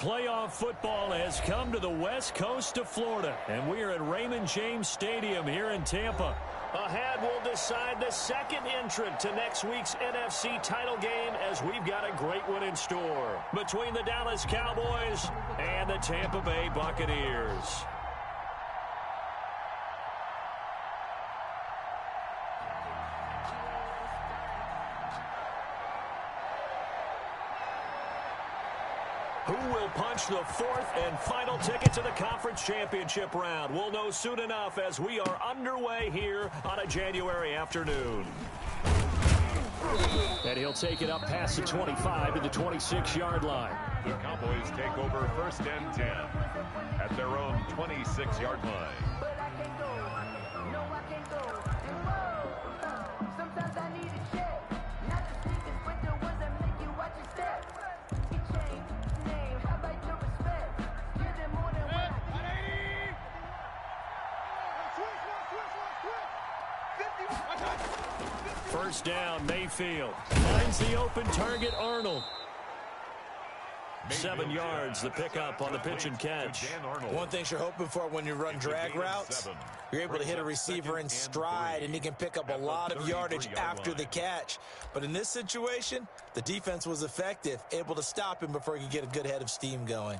Playoff football has come to the west coast of Florida, and we are at Raymond James Stadium here in Tampa. Ahead, we'll decide the second entrant to next week's NFC title game, as we've got a great one in store between the Dallas Cowboys and the Tampa Bay Buccaneers. Who will punch the fourth and final ticket to the conference championship round? We'll know soon enough as we are underway here on a January afternoon. And he'll take it up past the 25 to the 26-yard line. The Cowboys take over 1st and 10 at their own 26-yard line. First down, Mayfield finds the open target, Arnold. 7 yards, the pickup on the pitch and catch. One thing you're hoping for when you run drag routes, you're able to hit a receiver in stride, and he can pick up a lot of yardage after the catch. But in this situation, the defense was effective, able to stop him before he could get a good head of steam going.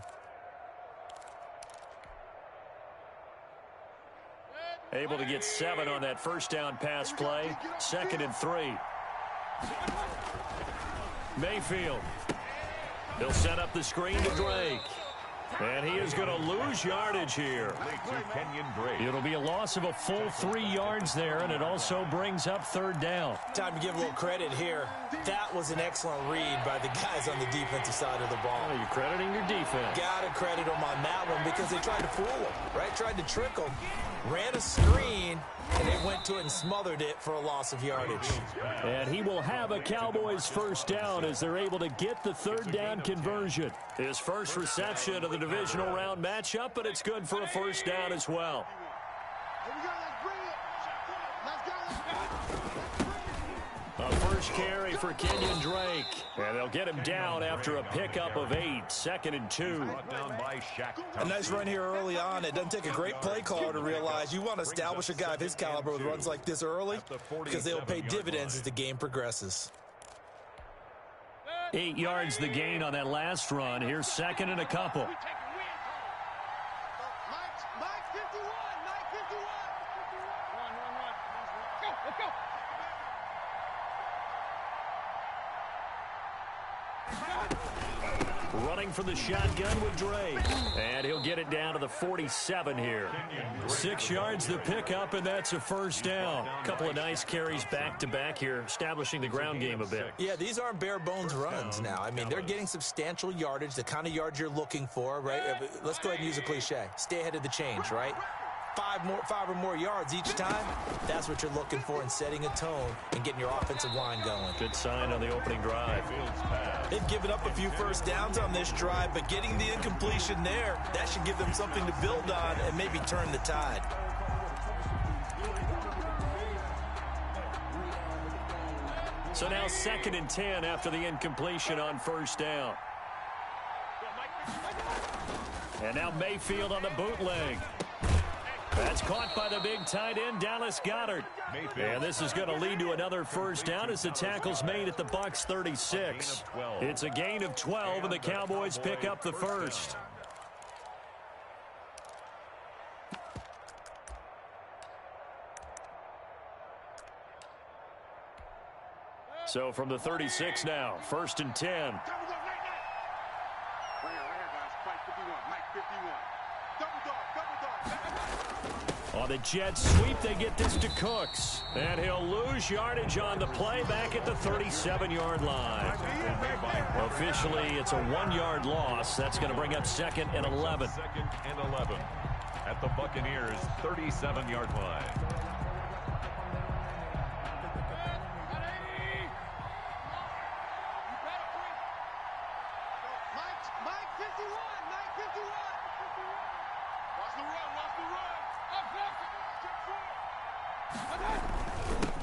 Able to get 7 on that first down pass play. 2nd and 3. Mayfield. He'll set up the screen to Drake. And he is going to lose yardage here. It'll be a loss of a full 3 yards there, and it also brings up 3rd down. Time to give a little credit here. That was an excellent read by the guys on the defensive side of the ball. Oh, you're crediting your defense. Got to credit them on that one because they tried to fool him, right? Tried to trick him. Ran a screen, and they went to it and smothered it for a loss of yardage. And he will have a Cowboys first down as they're able to get the 3rd down conversion. His first reception of the divisional round matchup, but it's good for a first down as well. A first carry for Kenyon Drake. And they'll get him down after a pickup of 8. 2nd and 2. A nice run here early on. It doesn't take a great play caller to realize you want to establish a guy of his caliber with runs like this early because they'll pay dividends as the game progresses. 8 yards the gain on that last run. Here's 2nd and a couple. Running for the shotgun with Drake. And he'll get it down to the 47 here. 6 yards the pickup, and that's a first down. A couple of nice carries back-to-back here, establishing the ground game a bit. Yeah, these aren't bare-bones runs now. I mean, they're getting substantial yardage, the kind of yards you're looking for, right? Let's go ahead and use a cliche. Stay ahead of the change, right? 5 or more yards each time, that's what you're looking for in setting a tone and getting your offensive line going. Good sign on the opening drive. They've given up a few first downs on this drive, but getting the incompletion there, that should give them something to build on and maybe turn the tide. So now 2nd and 10 after the incompletion on first down. And now Mayfield on the bootleg. That's caught by the big tight end, Dallas Goedert. And this is going to lead to another first down as the tackle's made at the Bucs 36. It's a gain of 12, and the Cowboys pick up the first. So from the 36 now, 1st and 10. On the jet sweep, they get this to Cooks. And he'll lose yardage on the play back at the 37-yard line. Officially, it's a 1-yard loss. That's going to bring up 2nd and 11. 2nd and 11 at the Buccaneers' 37-yard line.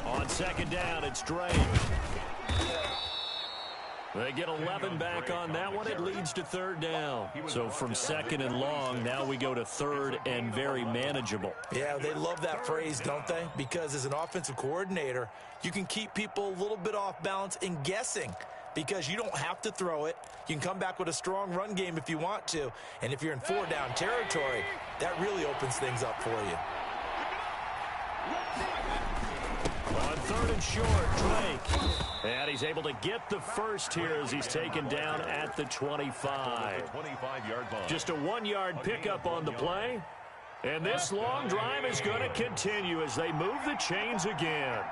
On 2nd down, it's Drake. They get 11 back on that one. It leads to third down. So from second and long, now we go to third and very manageable. Yeah, they love that phrase, don't they? Because as an offensive coordinator, you can keep people a little bit off balance and guessing because you don't have to throw it. You can come back with a strong run game if you want to. And if you're in four-down territory, that really opens things up for you. On third and short, Drake. And he's able to get the first here as he's taken down at the 25. Just a 1-yard pickup on the play. And this long drive is going to continue as they move the chains again.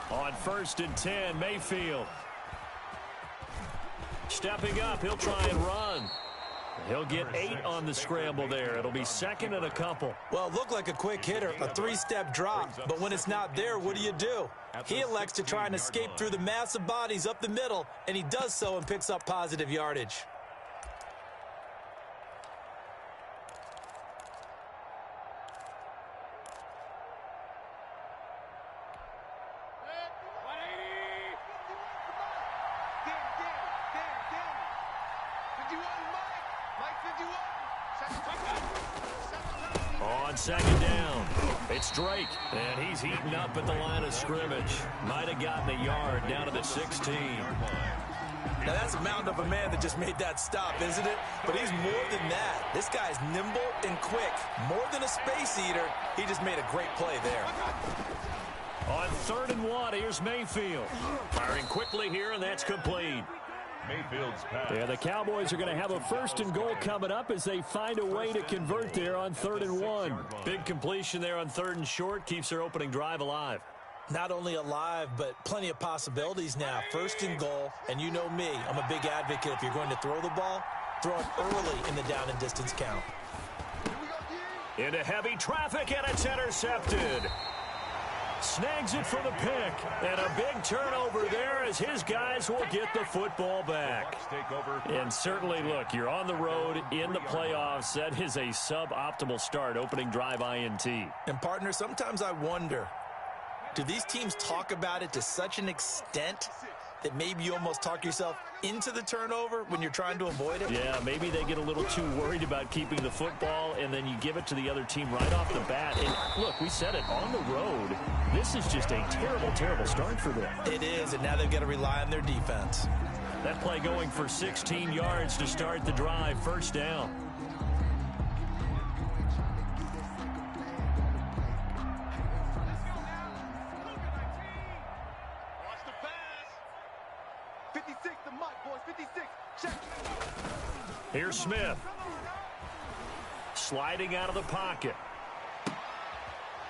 On first and 10, Mayfield. Stepping up, he'll try and run. He'll get 8 on the scramble there. It'll be second and a couple. Well, it looked like a quick hitter, a 3-step drop. But when it's not there, what do? He elects to try and escape through the massive bodies up the middle, and he does so and picks up positive yardage. On second down, it's Drake, and he's heating up at the line of scrimmage. Might have gotten a yard down to the 16. Now, that's a mountain of a man that just made that stop, isn't it? But he's more than that. This guy's nimble and quick. More than a space eater, he just made a great play there. On third and 1, here's Mayfield. Firing quickly here, and that's complete. Mayfield's pass. Yeah, the Cowboys are going to have a first and goal coming up as they find a way to convert there on third and 1. Big completion there on third and short keeps their opening drive alive. Not only alive, but plenty of possibilities now. First and goal, and you know me, I'm a big advocate. If you're going to throw the ball, throw it early in the down and distance count. Into heavy traffic, and it's intercepted. Snags it for the pick, and a big turnover there as his guys will get the football back. And certainly, look, you're on the road in the playoffs. That is a suboptimal start, opening drive INT. And, partner, sometimes I wonder, do these teams talk about it to such an extent that maybe you almost talk yourself into the turnover when you're trying to avoid it? Yeah, maybe they get a little too worried about keeping the football, and then you give it to the other team right off the bat. And, look, we said it, on the road, this is just a terrible, terrible start for them. It is, and now they've got to rely on their defense. That play going for 16 yards to start the drive, first down. Here's Smith. Sliding out of the pocket.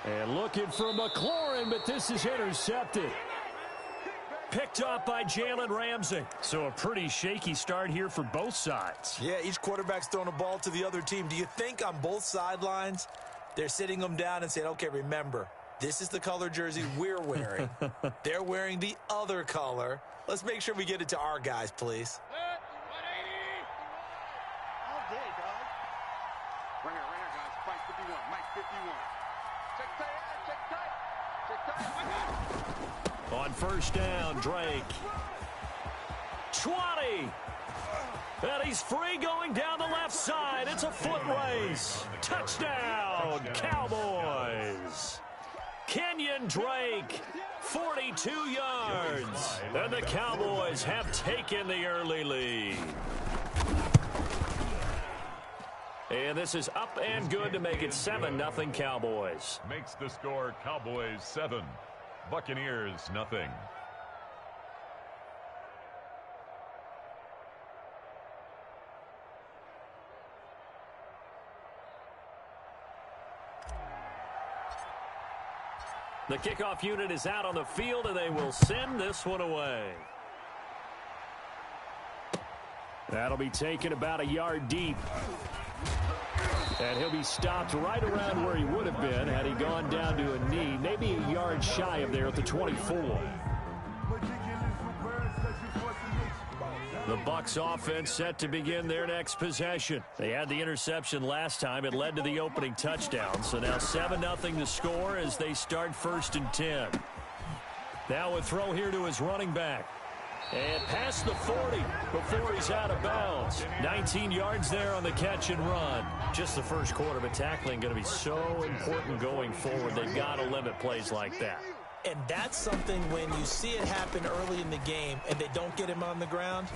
And looking for McLaurin, but this is intercepted. Picked up by Jalen Ramsey. So a pretty shaky start here for both sides. Yeah, each quarterback's throwing a ball to the other team. Do you think on both sidelines they're sitting them down and saying, okay, remember, this is the color jersey we're wearing. They're wearing the other color. Let's make sure we get it to our guys, please. On first down, Drake. 20. And he's free going down the left side. It's a foot race. Touchdown, Cowboys. Kenyon Drake, 42 yards. And the Cowboys have taken the early lead. And this is up and good to make it 7-0 Cowboys. Makes the score Cowboys 7, Buccaneers 0. The kickoff unit is out on the field, and they will send this one away. That'll be taken about a yard deep. And he'll be stopped right around where he would have been had he gone down to a knee, maybe a yard shy of there at the 24. The Bucs offense set to begin their next possession. They had the interception last time. It led to the opening touchdown. So now 7-0 to score as they start first and 10. Now a throw here to his running back. And past the 40 before he's out of bounds. 19 yards there on the catch and run. Just the first quarter, but tackling going to be so important going forward. They've got to limit plays like that. And that's something when you see it happen early in the game and they don't get him on the ground,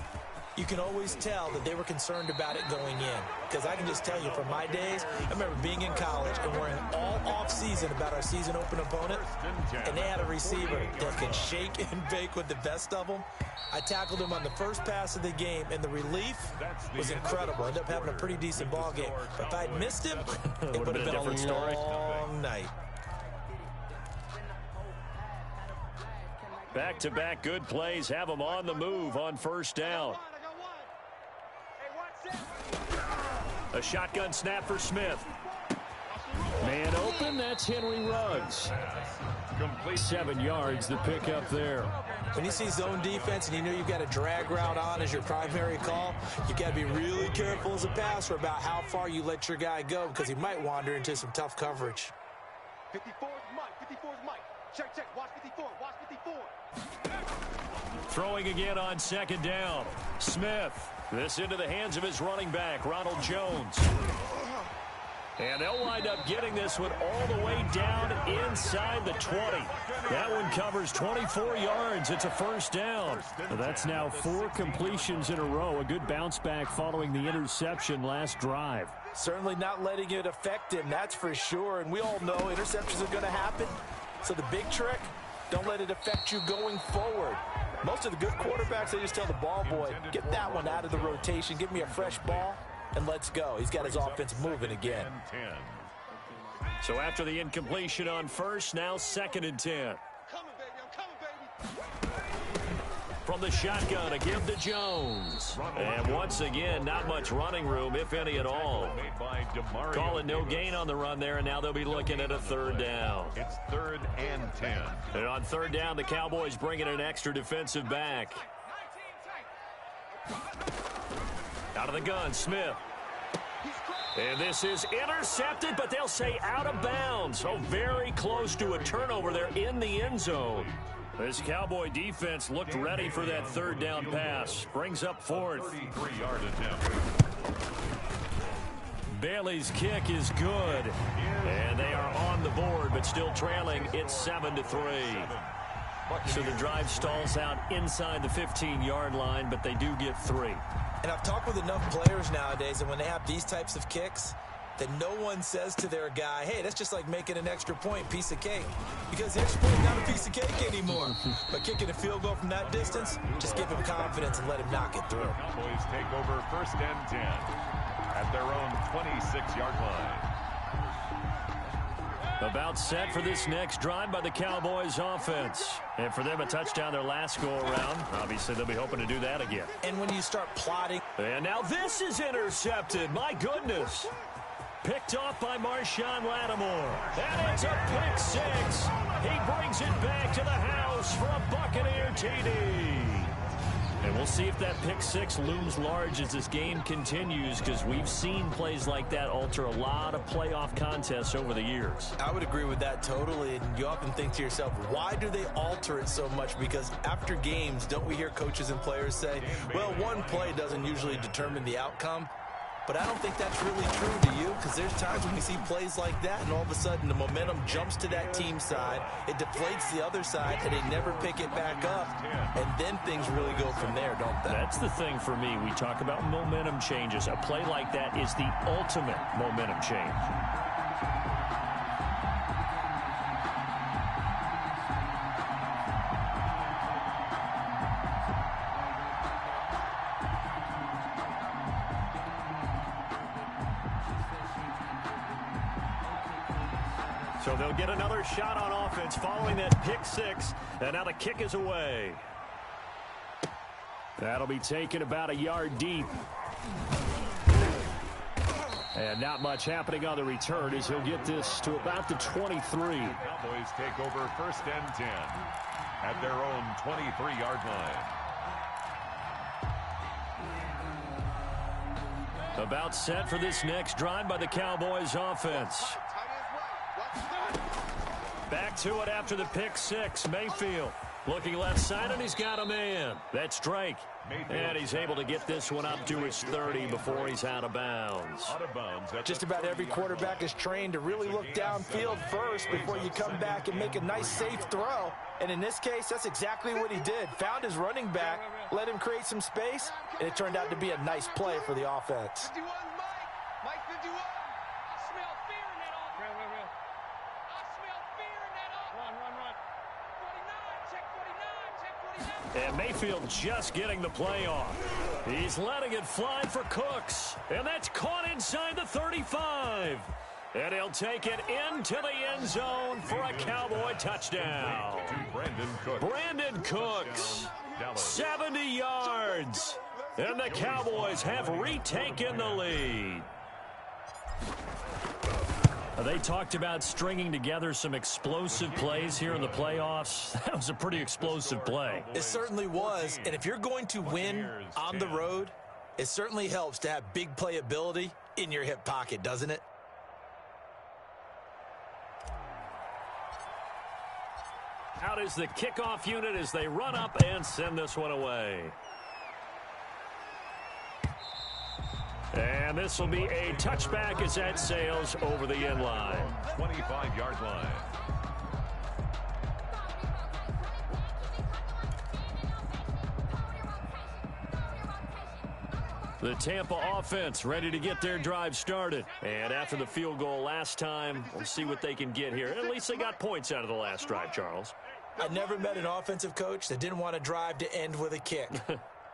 you can always tell that they were concerned about it going in. Because I can just tell you from my days, I remember being in college and worrying all off-season about our season open opponent, and they had a receiver that could shake and bake with the best of them. I tackled him on the first pass of the game, and the relief was incredible. I ended up having a pretty decent ball game. But if I'd missed him, it would have been a long night. Back-to-back good plays have them on the move on first down. A shotgun snap for Smith. Man open, that's Henry Ruggs. 7 yards, the pickup there. When you see zone defense and you know you've got a drag route on as your primary call, you've got to be really careful as a passer about how far you let your guy go because he might wander into some tough coverage. 54 is Mike. 54 is Mike. Check. Watch 54. Watch 54. Throwing again on second down. Smith. This into the hands of his running back, Ronald Jones. And they'll wind up getting this one all the way down inside the 20. That one covers 24 yards. It's a first down. That's now 4 completions in a row. A good bounce back following the interception last drive. Certainly not letting it affect him, that's for sure. And we all know interceptions are going to happen. So the big trick, don't let it affect you going forward. Most of the good quarterbacks, they just tell the ball boy, get that one out of the rotation, give me a fresh ball, and let's go. He's got his offense moving again. So after the incompletion on first, now 2nd and 10. I'm coming, baby. From the shotgun, a give to Jones. And once again, not much running room, if any at all. Calling no gain on the run there, and now they'll be looking at a 3rd down. It's 3rd and 10. And on 3rd down, the Cowboys bring in an extra defensive back. Out of the gun, Smith. And this is intercepted, but they'll say out of bounds. So very close to a turnover there in the end zone. This Cowboy defense looked ready for that 3rd down pass. Brings up 4th. 33-yard attempt. Bailey's kick is good. And they are on the board, but still trailing. It's 7-3. So the drive stalls out inside the 15-yard line, but they do get 3. And I've talked with enough players nowadays, and when they have these types of kicks, that no one says to their guy, hey, that's just like making an extra point, piece of cake. Because the extra point is not a piece of cake anymore. But kicking a field goal from that distance, just give him confidence and let him knock it through. Cowboys take over 1st and 10 at their own 26-yard line. About set for this next drive by the Cowboys offense. And for them, a touchdown their last go-around. Obviously, they'll be hoping to do that again. And when you start plotting. And now this is intercepted. My goodness. Picked off by Marshawn Lattimore. And it's a pick 6. He brings it back to the house for a Buccaneer TD. And we'll see if that pick 6 looms large as this game continues, because we've seen plays like that alter a lot of playoff contests over the years. I would agree with that totally. And you often think to yourself, why do they alter it so much? Because after games, don't we hear coaches and players say, well, one play doesn't usually determine the outcome? But I don't think that's really true, do you? Because there's times when we see plays like that, and all of a sudden the momentum jumps to that team side, it deflates the other side, and they never pick it back up, and then things really go from there, don't they? That's the thing for me. We talk about momentum changes. A play like that is the ultimate momentum change. So they'll get another shot on offense following that pick 6. And now the kick is away. That'll be taken about a yard deep. And not much happening on the return as he'll get this to about the 23. Cowboys take over 1st and 10 at their own 23-yard line. About set for this next drive by the Cowboys offense. Back to it after the pick 6. Mayfield Looking left side, and he's got a man. That's Drake. And he's able to get this one up to his 30 before he's out of bounds. Just about every quarterback is trained to really look downfield first before you come back and make a nice, safe throw. And in this case, that's exactly what he did. Found his running back, let him create some space, and it turned out to be a nice play for the offense. 51, Mike 51. I smell fear in that offense. I smell fear in that offense. Run. 49, check 49, check 49. And Mayfield just getting the play off. He's letting it fly for Cooks. And that's caught inside the 35. And he'll take it into the end zone for a Cowboy touchdown. Brandon Cooks, 70 yards. And the Cowboys have retaken the lead. They talked about stringing together some explosive plays here in the playoffs. That was a pretty explosive play. It certainly was. And if you're going to win on the road, it certainly helps to have big playability in your hip pocket, doesn't it? Out is the kickoff unit as they run up and send this one away. And this will be a touchback as that sails over the end line. 25-yard line. The Tampa offense ready to get their drive started. And after the field goal last time, we'll see what they can get here. At least they got points out of the last drive, Charles. I never met an offensive coach that didn't want to drive to end with a kick.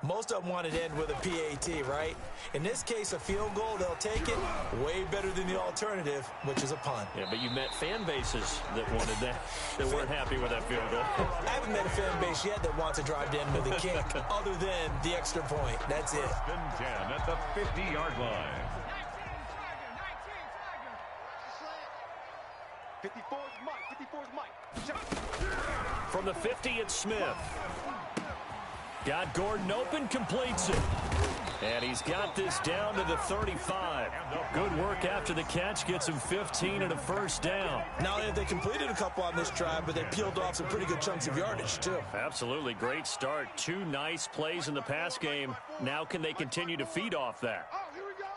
Most of them wanted to end with a PAT, right? In this case, a field goal, they'll take it way better than the alternative, which is a punt. Yeah, but you met fan bases that wanted that, that weren't happy with that field goal. I haven't met a fan base yet that wants to drive to end with a kick, other than the extra point. That's it. 10 at the 50-yard line. 54 is Mike. 54 is Mike. Check. From the 50, it's Smith. Got Gordon open, completes it. And he's got this down to the 35. Good work after the catch, gets him 15 and a first down. Not only have they completed a couple on this drive, but they peeled off some pretty good chunks of yardage, too. Absolutely, great start. 2 nice plays in the pass game. Now can they continue to feed off that? Oh, here we go.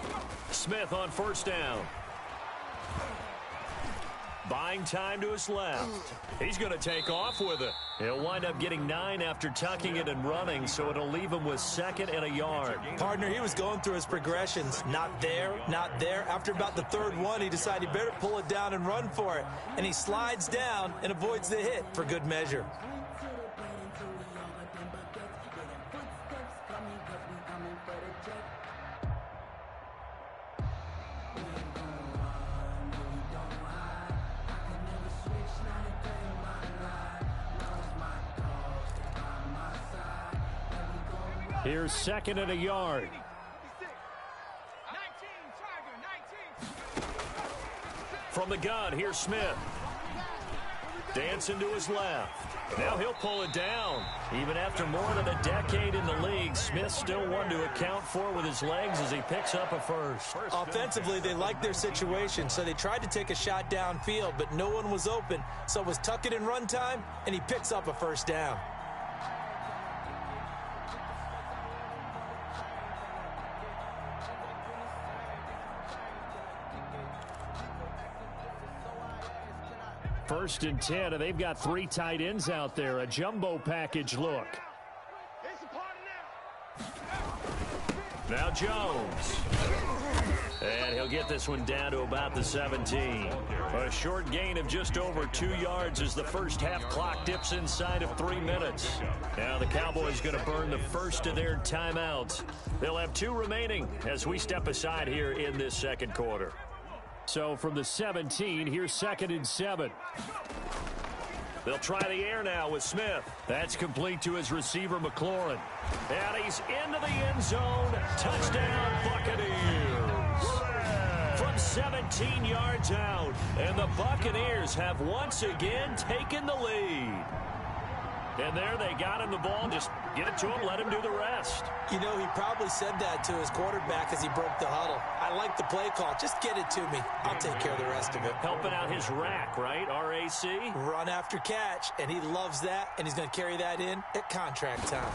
Oh. Smith on first down. Buying time to his left. He's going to take off with it. He'll wind up getting 9 after tucking it and running, so it'll leave him with 2nd and a yard. Partner, he was going through his progressions. Not there, not there. After about the 3rd one, he decided he better pull it down and run for it. And he slides down and avoids the hit for good measure. Here's 2nd and a yard. 19, Tiger, 19. From the gun, here's Smith. Dancing to his left. Now he'll pull it down. Even after more than a decade in the league, Smith still one to account for with his legs as he picks up a first. Offensively, they liked their situation, so they tried to take a shot downfield, but no one was open. So it was tuck it in run time, and he picks up a first down. First and 10, and they've got 3 tight ends out there. A jumbo package look. It's a party now. Now Jones. And he'll get this one down to about the 17. A short gain of just over 2 yards as the first half clock dips inside of 3 minutes. Now the Cowboys going to burn the first of their timeouts. They'll have 2 remaining as we step aside here in this second quarter. So from the 17, here's 2nd and 7. They'll try the air now with Smith. That's complete to his receiver, McLaurin. And he's into the end zone. Touchdown, Buccaneers. From 17 yards out. And the Buccaneers have once again taken the lead. And there they got him the ball just Get it to him, let him do the rest. You know, he probably said that to his quarterback as he broke the huddle. I like the play call. Just get it to me. I'll take care of the rest of it. Helping out his rack, right? RAC. Run after catch, and he loves that, and he's going to carry that in at contract time.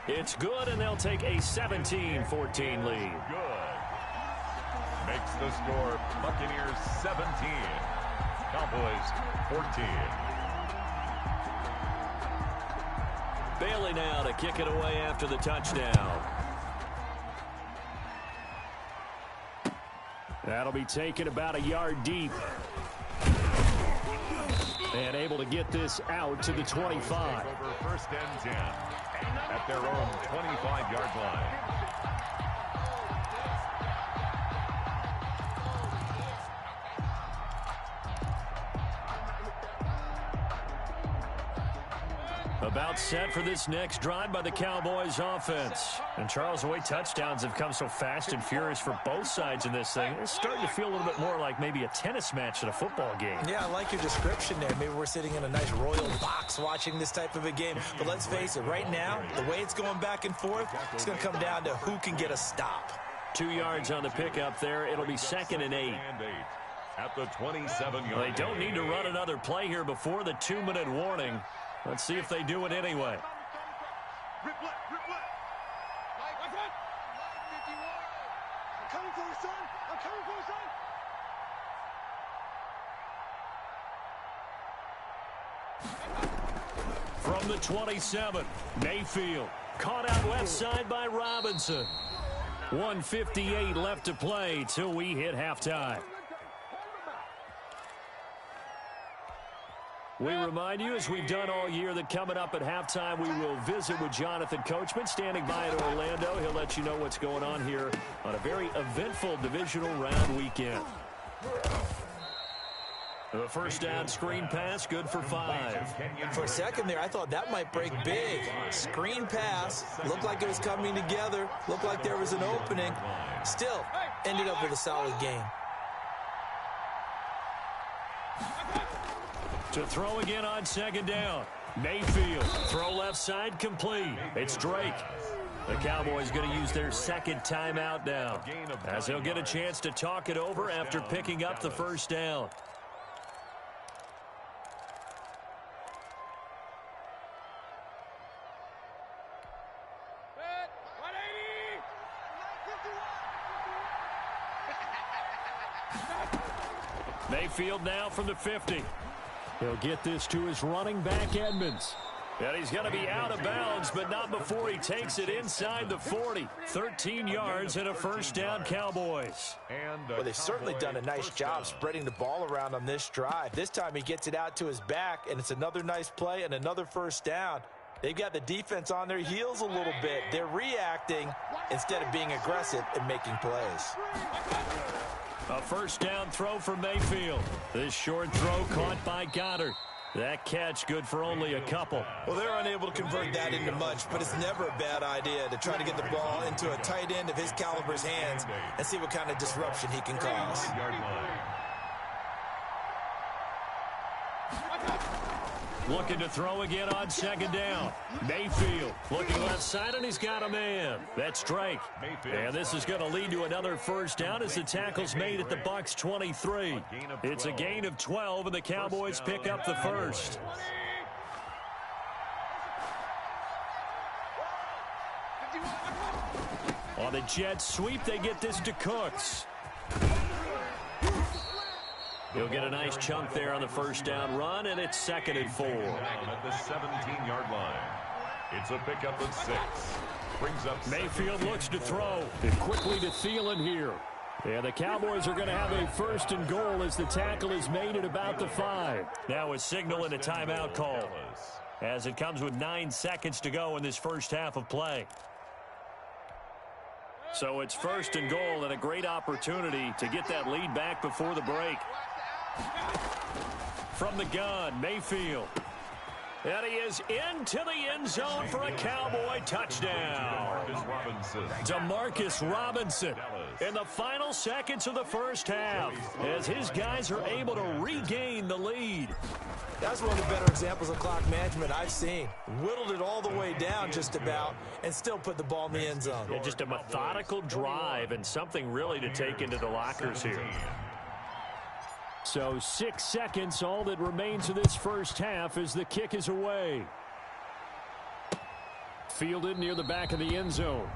It's good, and they'll take a 17-14 lead. Good. Makes the score Buccaneers 17. Cowboys 14. Bailey now to kick it away after the touchdown. That'll be taken about a yard deep. And able to get this out to the 25. Over first and 10 at their own 25-yard line. About set for this next drive by the Cowboys offense. And Charles, the way touchdowns have come so fast and furious for both sides in this thing, it's starting to feel a little bit more like maybe a tennis match at a football game. Yeah, I like your description there. Maybe we're sitting in a nice royal box watching this type of a game. But let's face it, right now, the way it's going back and forth, it's going to come down to who can get a stop. 2 yards on the pickup there. It'll be 2nd and 8. At the 27-yard They don't need to run another play here before the 2-minute warning. Let's see if they do it anyway. I'm coming for you, son. I'm coming for you, son. From the 27, Mayfield caught out left side by Robinson. 1:58 left to play till we hit halftime. We remind you, as we've done all year, that coming up at halftime, we will visit with Jonathan Coachman, standing by in Orlando. He'll let you know what's going on here on a very eventful divisional round weekend. The first down screen pass, good for 5. For a second there, I thought that might break big. Screen pass, looked like it was coming together, looked like there was an opening. Still, ended up with a solid game. To throw again on 2nd down. Mayfield, throw left side, complete. It's Drake. The Cowboys going to use their 2nd timeout now, as they'll get a chance to talk it over after picking up the first down. Mayfield now from the 50. He'll get this to his running back, Edmonds. And he's going to be out of bounds, but not before he takes it inside the 40. 13 yards and a first down, Cowboys. Well, they've certainly done a nice job spreading the ball around on this drive. This time he gets it out to his back, and it's another nice play and another first down. They've got the defense on their heels a little bit. They're reacting instead of being aggressive and making plays. A first down throw for Mayfield. This short throw caught by Goddard. That catch good for only a couple. Well, they're unable to convert that into much, but it's never a bad idea to try to get the ball into a tight end of his caliber's hands and see what kind of disruption he can cause. Looking to throw again on 2nd down. Mayfield looking left side, and he's got a man. That's Drake. And this is going to lead to another first down as the tackle's made at the Bucs 23. It's a gain of 12, and the Cowboys pick up the first. On the jet sweep, they get this to Cooks. He'll get a nice chunk there on the first down run, and it's 2nd and 4. At the 17-yard line. It's a pickup of 6. Brings up Mayfield looks to throw. And quickly to Thielen here. And the Cowboys are going to have a 1st and goal as the tackle is made at about the 5. Now a signal and a timeout call, as it comes with 9 seconds to go in this first half of play. So it's 1st and goal, and a great opportunity to get that lead back before the break. From the gun, Mayfield. And he is into the end zone for a Cowboy touchdown. DeMarcus Robinson in the final seconds of the first half as his guys are able to regain the lead. That's one of the better examples of clock management I've seen. Whittled it all the way down just about and still put the ball in the end zone. Yeah, just a methodical drive and something really to take into the lockers here. So 6 seconds, all that remains of this first half as the kick is away. Fielded near the back of the end zone.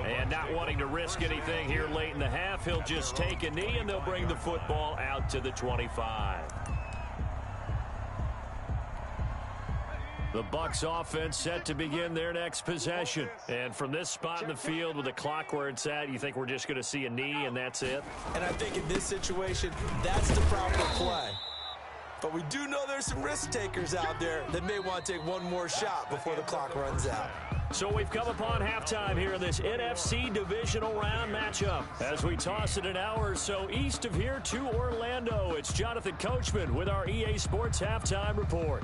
And not wanting to risk anything here late in the half, he'll just take a knee and they'll bring the football out to the 25. The Bucs offense set to begin their next possession. And from this spot in the field with the clock where it's at, you think we're just going to see a knee and that's it? And I think in this situation, that's the proper play. But we do know there's some risk takers out there that may want to take one more shot before the clock runs out. So we've come upon halftime here in this NFC divisional round matchup. As we toss it an hour or so east of here to Orlando, it's Jonathan Coachman with our EA Sports Halftime Report.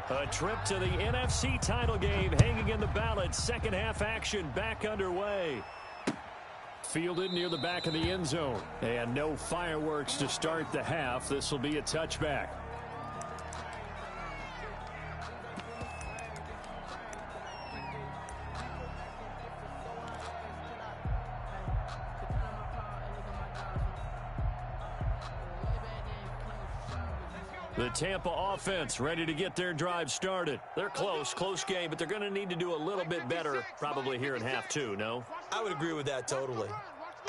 A trip to the NFC title game hanging in the balance. Second half action back underway. Fielded near the back of the end zone. And no fireworks to start the half. This will be a touchback. The Tampa offense ready to get their drive started. They're close game, but they're going to need to do a little bit better probably here in half two, no? I would agree with that totally.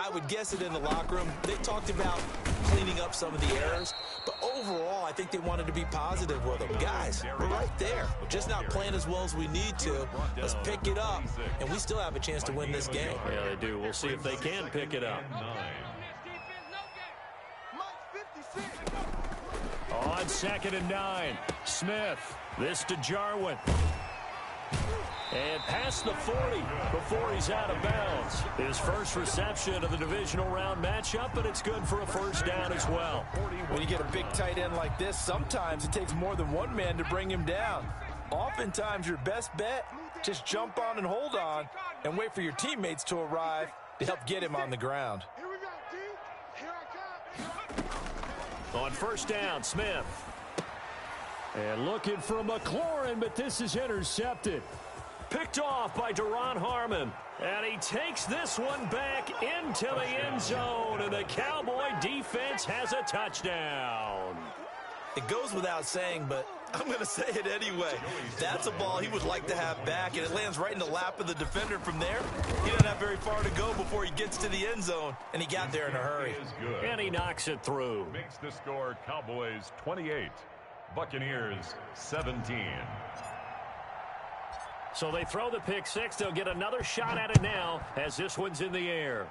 I would guess it in the locker room. They talked about cleaning up some of the errors, but overall, I think they wanted to be positive with them. Guys, we're right there. Just not playing as well as we need to. Let's pick it up, and we still have a chance to win this game. Yeah, they do. We'll see if they can pick it up. On 2nd and 9, Smith. This to Jarwin. And past the 40 before he's out of bounds. His first reception of the divisional round matchup, but it's good for a first down as well. When you get a big tight end like this, sometimes it takes more than one man to bring him down. Oftentimes, your best bet, just jump on and hold on and wait for your teammates to arrive to help get him on the ground. On first down, Smith. And looking for McLaurin, but this is intercepted. Picked off by Duron Harmon. And he takes this one back into the end zone. And the Cowboy defense has a touchdown. It goes without saying, but I'm going to say it anyway. That's a ball he would like to have back, and it lands right in the lap of the defender from there. He doesn't have very far to go before he gets to the end zone, and he got there in a hurry. And he knocks it through. Makes the score Cowboys 28, Buccaneers 17. So they throw the pick six. They'll get another shot at it now as this one's in the air.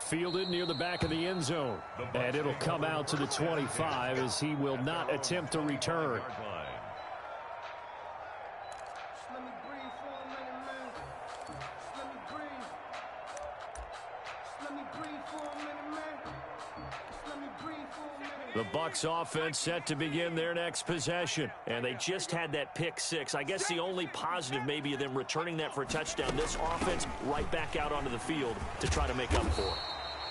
Fielded near the back of the end zone. And it'll come out to the 25 as he will not attempt to return. The Bucs offense set to begin their next possession. And they just had that pick six. I guess the only positive maybe of them returning that for a touchdown. This offense right back out onto the field to try to make up for it.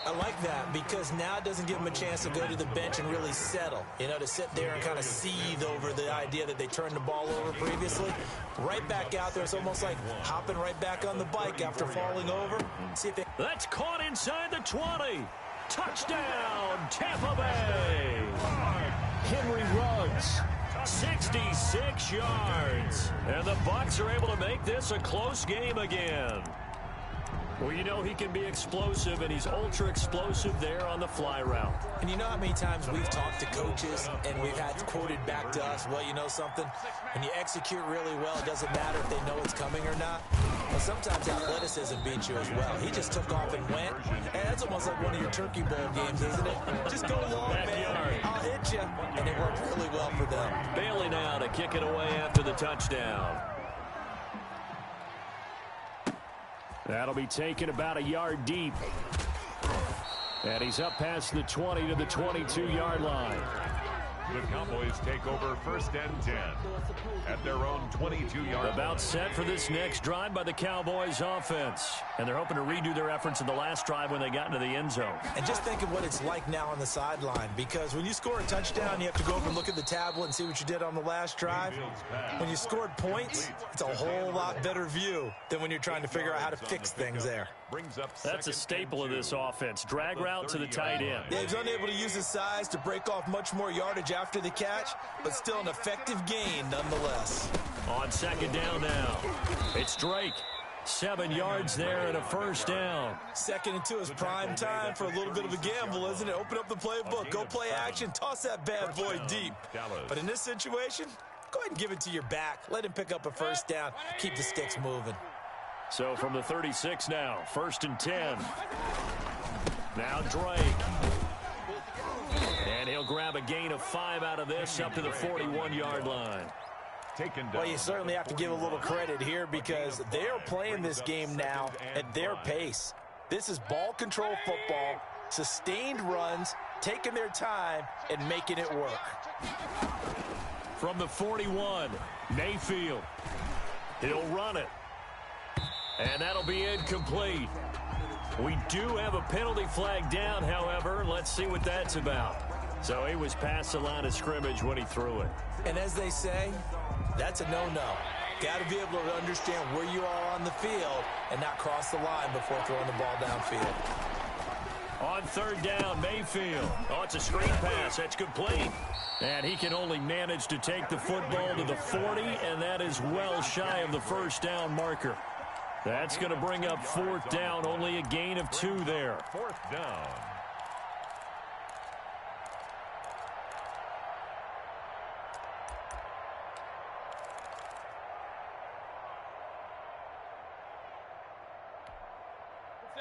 I like that because now it doesn't give them a chance to go to the bench and really settle. You know, to sit there and kind of seethe over the idea that they turned the ball over previously. Right back out there. It's almost like hopping right back on the bike after falling over. See if they... That's caught inside the 20. Touchdown, Tampa Bay. Henry Ruggs, 66 yards. And the Bucs are able to make this a close game again. Well, you know he can be explosive, and he's ultra-explosive there on the fly route. And you know how many times we've talked to coaches and we've had quoted back to us, well, you know something? When you execute really well, it doesn't matter if they know it's coming or not. Well, sometimes athleticism beats you as well. He just took off and went. And that's almost like one of your Turkey Bowl games, isn't it? Just go long, man. I'll hit you. And it worked really well for them. Bailey now to kick it away after the touchdown. That'll be taken about a yard deep. And he's up past the 20 to the 22-yard line. The Cowboys take over 1st and 10 at their own 22-yard line. About set for this next drive by the Cowboys offense. And they're hoping to redo their efforts in the last drive when they got into the end zone. And just think of what it's like now on the sideline, because when you score a touchdown, you have to go over and look at the tablet and see what you did on the last drive. When you scored points, it's a whole lot better view than when you're trying to figure out how to fix things there. That's a staple of this offense. Drag route to the tight end. Yeah, he's unable to use his size to break off much more yardage after the catch, but still an effective gain nonetheless. On second down now, it's Drake. 7 yards there and a first down. 2nd and 2 is prime time for a little bit of a gamble, isn't it? Open up the playbook, go play action, toss that bad boy deep. But in this situation, go ahead and give it to your back. Let him pick up a first down, keep the sticks moving. So from the 36 now, 1st and 10. Now Drake. And he'll grab a gain of 5 out of this up to the 41-yard line. Well, you certainly have to give a little credit here because they're playing this game now at their pace. This is ball control football, sustained runs, taking their time, and making it work. From the 41, Mayfield. He'll run it. And that'll be incomplete. We do have a penalty flag down, however. Let's see what that's about. So he was past the line of scrimmage when he threw it. And as they say, that's a no-no. Got to be able to understand where you are on the field and not cross the line before throwing the ball downfield. On 3rd down, Mayfield. Oh, it's a screen pass. That's complete. And he can only manage to take the football to the 40, and that is well shy of the first down marker. That's going to bring up 4th down, only a gain of 2 there. 4th down.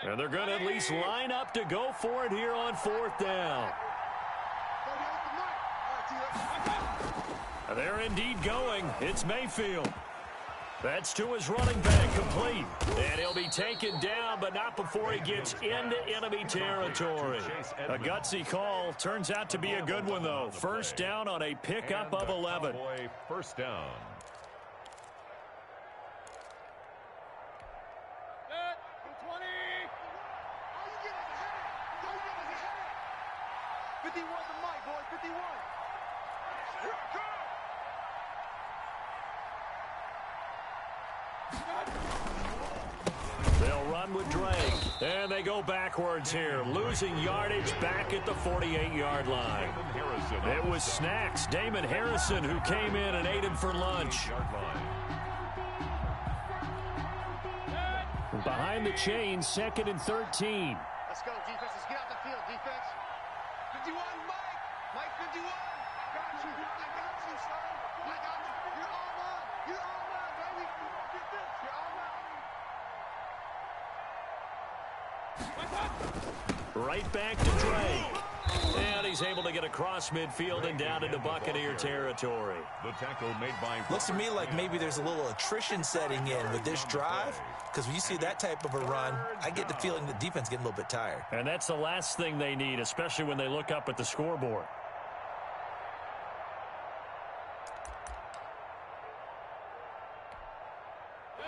And they're going to at least line up to go for it here on 4th down. They're indeed going. It's Mayfield. That's to his running back, complete. And he'll be taken down, but not before he gets into enemy territory. A gutsy call. Turns out to be a good one, though. 1st down on a pickup of 11. 1st down. They'll run with Drake. And they go backwards here, losing yardage back at the 48-yard line. It was Snacks, Damon Harrison, who came in and ate him for lunch. Behind the chain, 2nd and 13. Let's go, defense. Let's get out the field, defense. 51, Mike. Mike 51. I got you. I got you, son. I got you. You're all mine. You're all mine, baby. Get this. You're all mine. Right back to Drake. And he's able to get across midfield and down into Buccaneer territory. The tackle made by... Looks to me like maybe there's a little attrition setting in with this drive, because when you see that type of a run, I get the feeling the defense getting a little bit tired. And that's the last thing they need, especially when they look up at the scoreboard.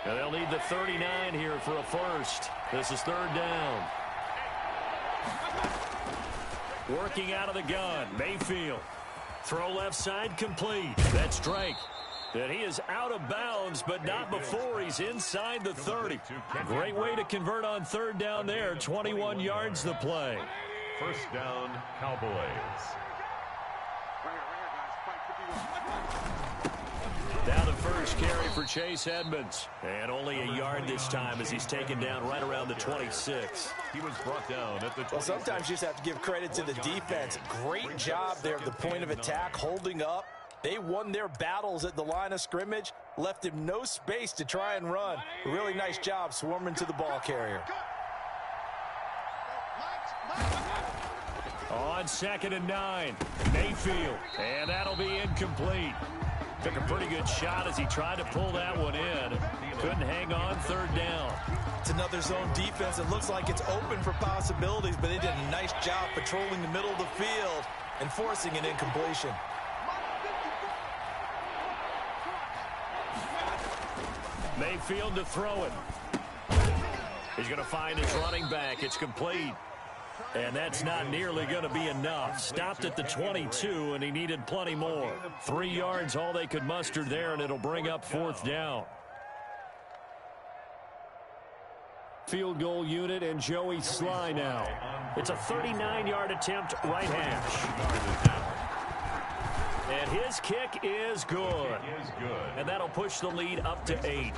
And they'll need the 39 here for a first. This is 3rd down. Working out of the gun, Mayfield. Throw left side complete. That's Drake. And he is out of bounds, but not before he's inside the 30. Great way to convert on 3rd down there. 21 yards the play. 1st down, Cowboys. Now the first carry for for Chase Edmonds. And only a yard this time as he's taken down right around the 26. He was brought down at the 26. Well, sometimes you just have to give credit to the defense. Great job there at the point of attack, holding up. They won their battles at the line of scrimmage, left him no space to try and run. A really nice job swarming to the ball carrier. On 2nd and 9, Mayfield, and that'll be incomplete. Took a pretty good shot as he tried to pull that one in. Couldn't hang on 3rd down. It's another zone defense. It looks like it's open for possibilities, but they did a nice job patrolling the middle of the field and forcing an incompletion. Mayfield to throw it. He's going to find his running back. It's complete. And that's not nearly going to be enough. Stopped at the 22, and he needed plenty more. 3 yards, all they could muster there, and it'll bring up 4th down. Field goal unit and Joey Sly now. It's a 39-yard attempt, right hash. And his kick is good. And that'll push the lead up to 8.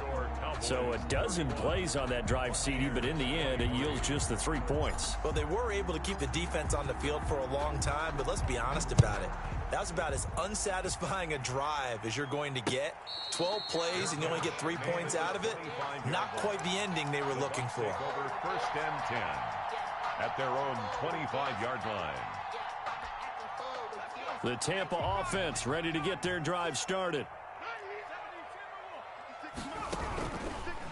So a dozen plays on that drive, CD, but in the end, it yields just the 3 points. Well, they were able to keep the defense on the field for a long time, but let's be honest about it. That was about as unsatisfying a drive as you're going to get. 12 plays, and you only get 3 points out of it. Not quite the ending they were looking for. Over 1st and 10 at their own 25-yard line. The Tampa offense ready to get their drive started.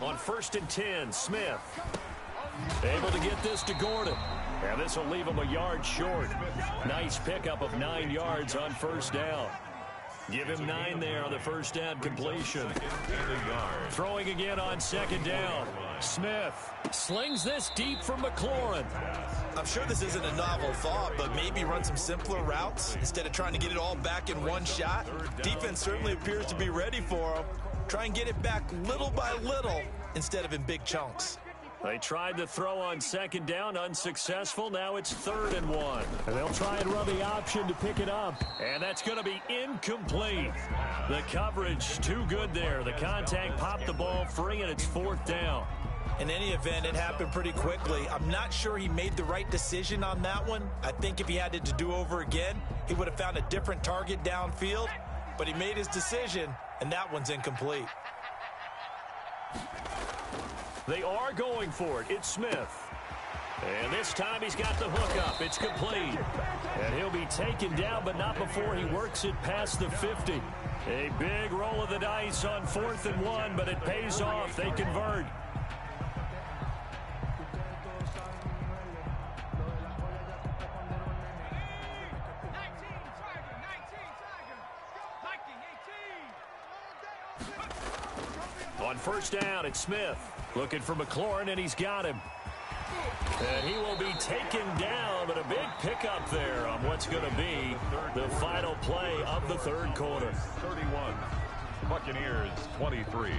On 1st and 10, Smith. Able to get this to Gordon. And this will leave him a yard short. Nice pickup of 9 yards on 1st down. Give him 9 there on the 1st down completion. Throwing again on 2nd down. Smith slings this deep for McLaurin. I'm sure this isn't a novel thought, but maybe run some simpler routes instead of trying to get it all back in one shot. Defense certainly appears to be ready for him. Try and get it back little by little instead of in big chunks. They tried to throw on 2nd down, unsuccessful. Now it's 3rd and 1. And they'll try and run the option to pick it up. And that's going to be incomplete. The coverage too good there. The contact popped the ball free, and it's 4th down. In any event, it happened pretty quickly. I'm not sure he made the right decision on that one. I think if he had it to do over again, he would have found a different target downfield. But he made his decision, and that one's incomplete. They are going for it. It's Smith. And this time he's got the hook up. It's complete. And he'll be taken down, but not before he works it past the 50. A big roll of the dice on 4th and 1, but it pays off. They convert. On 1st down, it's Smith. Looking for McLaurin, and he's got him. And he will be taken down, but a big pickup there on what's going to be the final play of the 3rd quarter. 31, Buccaneers 23.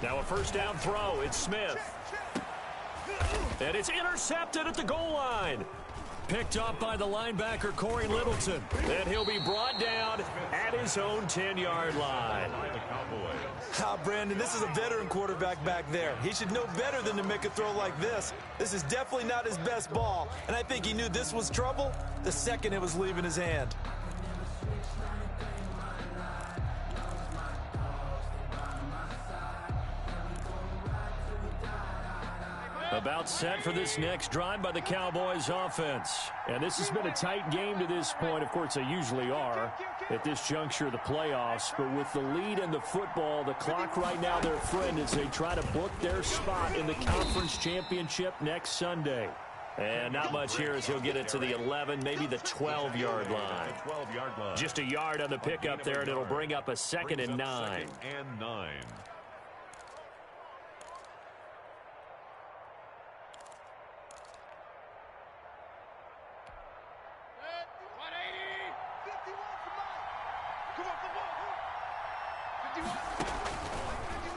Now a 1st down throw. It's Smith. And it's intercepted at the goal line. Picked up by the linebacker, Corey Littleton. And he'll be brought down at his own 10-yard line. Brandon, this is a veteran quarterback back there. He should know better than to make a throw like this. This is definitely not his best ball. And I think he knew this was trouble the second it was leaving his hand. About set for this next drive by the Cowboys offense. And this has been a tight game to this point. Of course, they usually are at this juncture of the playoffs. But with the lead in the football, the clock right now their friend as they try to book their spot in the conference championship next Sunday. And not much here as he'll get it to the 11, maybe the 12-yard line. Just a yard on the pickup there, and it'll bring up a 2nd and 9.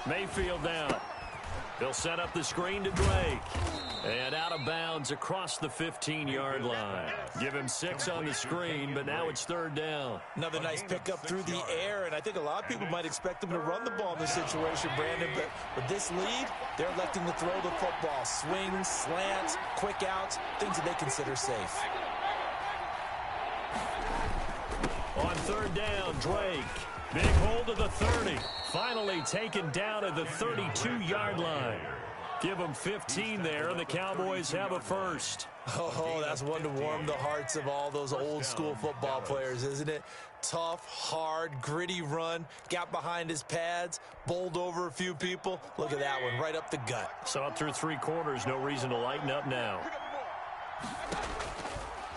Mayfield down. They'll set up the screen to Drake. And out of bounds across the 15-yard line. Give him 6 on the screen, but now it's 3rd down. Another nice pickup through the air, and I think a lot of people might expect them to run the ball in this situation, Brandon, but with this lead, they're electing to throw the football. Swings, slants, quick outs, things that they consider safe. On 3rd down, Drake. Big hold of the 30. Finally taken down at the 32-yard line. Give them 15 there, and the Cowboys have a first. Oh, that's one to warm the hearts of all those old-school football players, isn't it? Tough, hard, gritty run, got behind his pads, bowled over a few people. Look at that one, right up the gut. Saw it through 3 quarters, no reason to lighten up now.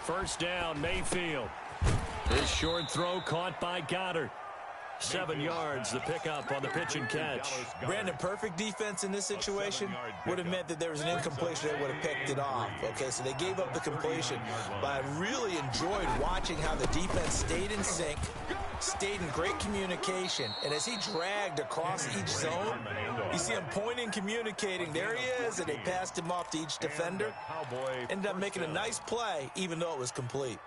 1st down, Mayfield. His short throw caught by Goddard. 7 yards, the pickup on the pitch and catch. Brandon, perfect defense in this situation would have meant that there was an incompletion that would have picked it off. Okay, so they gave up the completion, but I really enjoyed watching how the defense stayed in sync, stayed in great communication, and as he dragged across each zone, you see him pointing, communicating. There he is, and they passed him off to each defender. Ended up making a nice play, even though it was complete.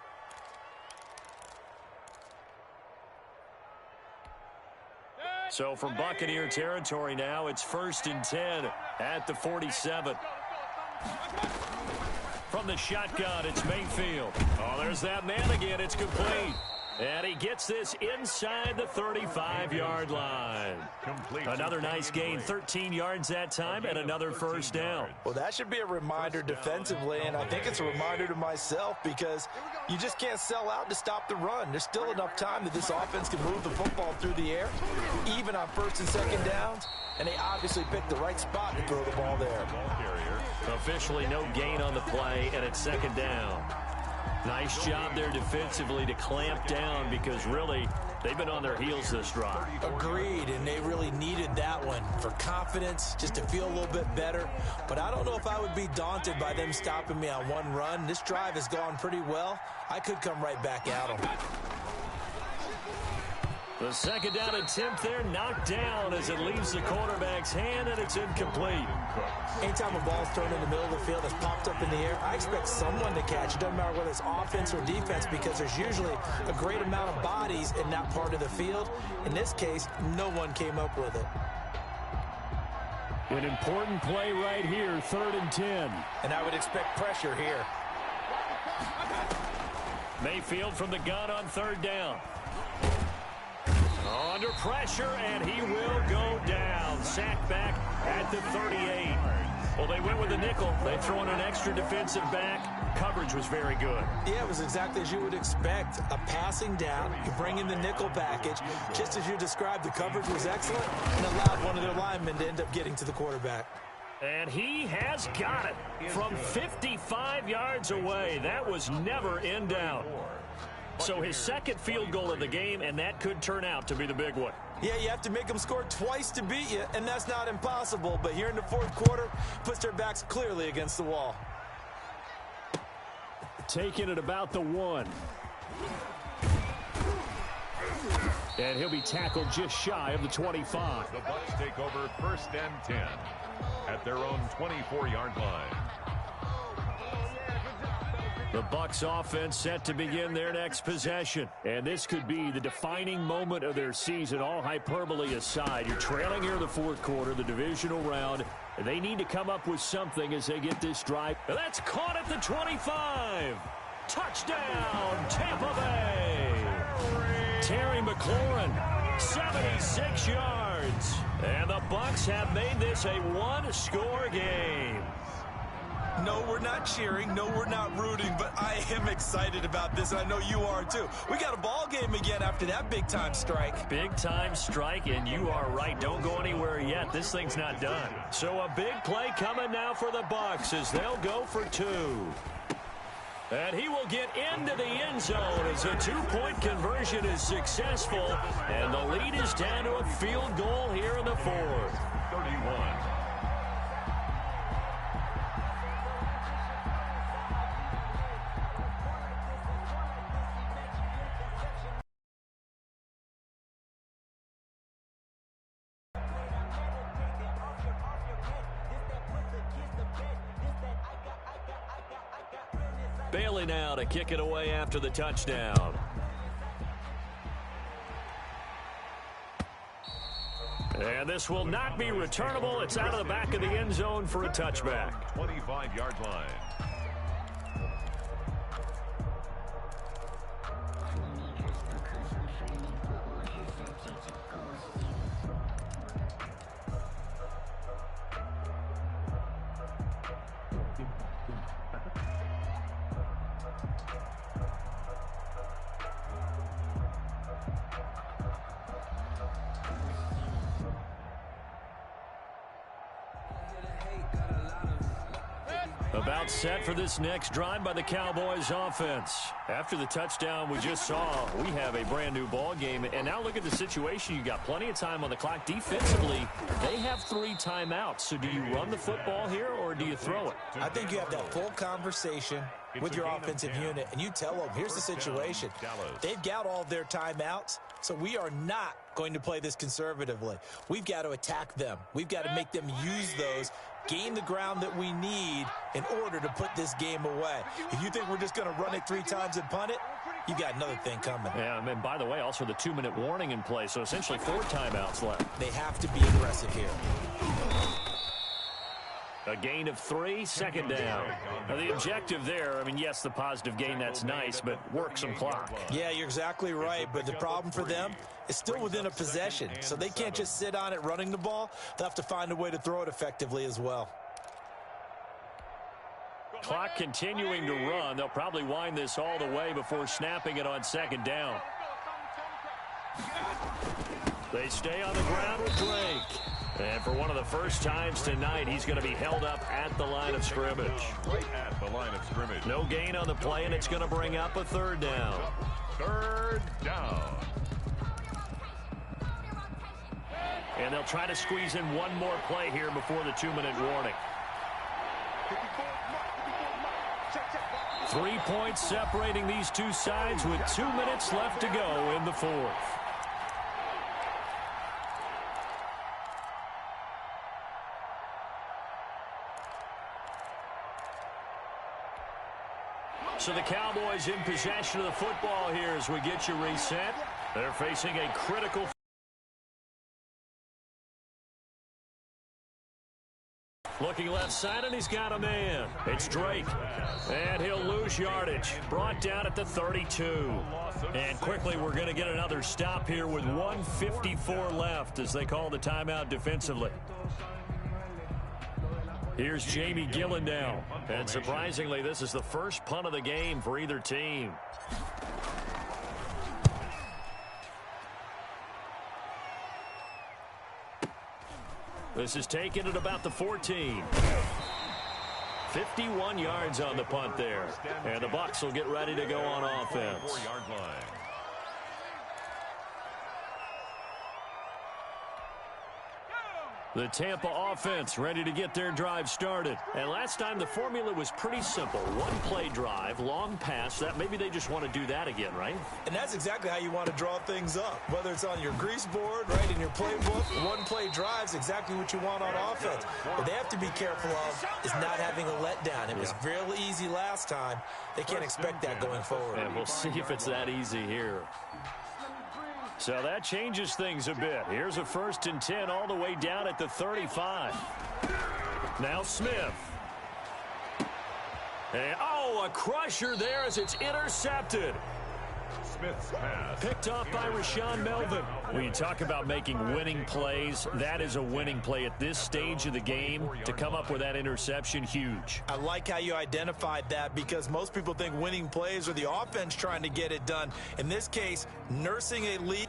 So from Buccaneer territory now, it's 1st and 10 at the 47. From the shotgun, it's Mayfield. Oh, there's that man again. It's complete. And he gets this inside the 35-yard line. Another nice gain, 13 yards that time, and another 1st down. Well, that should be a reminder defensively, and I think it's a reminder to myself because you just can't sell out to stop the run. There's still enough time that this offense can move the football through the air, even on 1st and 2nd downs, and they obviously picked the right spot to throw the ball there. Officially no gain on the play, and it's 2nd down. Nice job there defensively to clamp down because really they've been on their heels this drive. Agreed, and they really needed that one for confidence, just to feel a little bit better. But I don't know if I would be daunted by them stopping me on one run. This drive has gone pretty well. I could come right back at them. The 2nd down attempt there knocked down as it leaves the quarterback's hand, and it's incomplete. Anytime a ball's thrown in the middle of the field that's popped up in the air, I expect someone to catch. It doesn't matter whether it's offense or defense because there's usually a great amount of bodies in that part of the field. In this case, no one came up with it. An important play right here, 3rd and 10. And I would expect pressure here. Mayfield from the gun on 3rd down. Under pressure, and he will go down. Sacked back at the 38. Well, they went with a nickel. They throw in an extra defensive back. Coverage was very good. Yeah, it was exactly as you would expect. A passing down, you bring in the nickel package. Just as you described, the coverage was excellent and allowed one of their linemen to end up getting to the quarterback. And he has got it from 55 yards away. That was never in doubt. So his 2nd field goal of the game, and that could turn out to be the big one. Yeah, you have to make them score twice to beat you, and that's not impossible. But here in the 4th quarter, puts their backs clearly against the wall. Taking it about the 1. And he'll be tackled just shy of the 25. The Bucs take over 1st and 10 at their own 24-yard line. The Bucs offense set to begin their next possession. And this could be the defining moment of their season, all hyperbole aside. You're trailing here in the 4th quarter, the divisional round. And they need to come up with something as they get this drive. And that's caught at the 25. Touchdown, Tampa Bay. Terry McLaurin, 76 yards. And the Bucs have made this a one-score game. No, we're not cheering. No, we're not rooting, but I am excited about this, and I know you are too. We got a ball game again after that big-time strike. Big-time strike, and you are right. Don't go anywhere yet. This thing's not done. So a big play coming now for the Bucs as they'll go for 2. And he will get into the end zone as a 2-point conversion is successful, and the lead is down to a field goal here in the 4th. 31. Bailey now to kick it away after the touchdown. And this will not be returnable. It's out of the back of the end zone for a touchback. 25-yard line. About set for this next drive by the Cowboys offense. After the touchdown we just saw, we have a brand new ball game. And now look at the situation. You got plenty of time on the clock. Defensively, they have 3 timeouts. So do you run the football here or do you throw it? I think you have that full conversation with your offensive unit, and you tell them, here's the situation. They've got all of their timeouts, so we are not going to play this conservatively. We've got to attack them. We've got to make them use those, gain the ground that we need in order to put this game away. If you think we're just going to run it 3 times and punt it, you got another thing coming. Yeah, and by the way, also the 2-minute warning in play, so essentially 4 timeouts left. They have to be aggressive here. A gain of 3, second down. Now the objective there, I mean, yes, the positive gain, that's nice, but work some clock. Yeah, you're exactly right, but the problem for them is still within a possession, so they can't just sit on it running the ball. They'll have to find a way to throw it effectively as well. Clock continuing to run. They'll probably wind this all the way before snapping it on second down. They stay on the ground with Drake. And for one of the first times tonight, he's going to be held up at the line of scrimmage. Right at the line of scrimmage. No gain on the play, and it's going to bring up a 3rd down. 3rd down. And they'll try to squeeze in one more play here before the 2-minute warning. 3 points separating these two sides with 2 minutes left to go in the 4th. So the Cowboys in possession of the football here as we get you reset. They're facing a critical. Looking left side, and he's got a man. It's Drake. And he'll lose yardage. Brought down at the 32. And quickly, we're going to get another stop here with 1:54 left as they call the timeout defensively. Here's Jamie Gillen now. And surprisingly, this is the first punt of the game for either team. This is taken at about the 14. 51 yards on the punt there. And the Bucs will get ready to go on offense. 4-yard line. The Tampa offense ready to get their drive started. And last time the formula was pretty simple. 1-play drive, long pass. That maybe they just want to do that again, right? And that's exactly how you want to draw things up. Whether it's on your grease board, right, in your playbook, 1-play drive is exactly what you want on offense. What they have to be careful of is not having a letdown. It was real easy last time. They can't expect that going forward. And we'll see if it's that easy here. So that changes things a bit. Here's a 1st and 10 all the way down at the 35. Now Smith. And, a crusher there as it's intercepted. Smith's pass. Picked off by Rashaan Melvin. When you talk about making winning plays, that is a winning play at this stage of the game. To come up with that interception, huge. I like how you identified that because most people think winning plays are the offense trying to get it done. In this case, nursing a lead.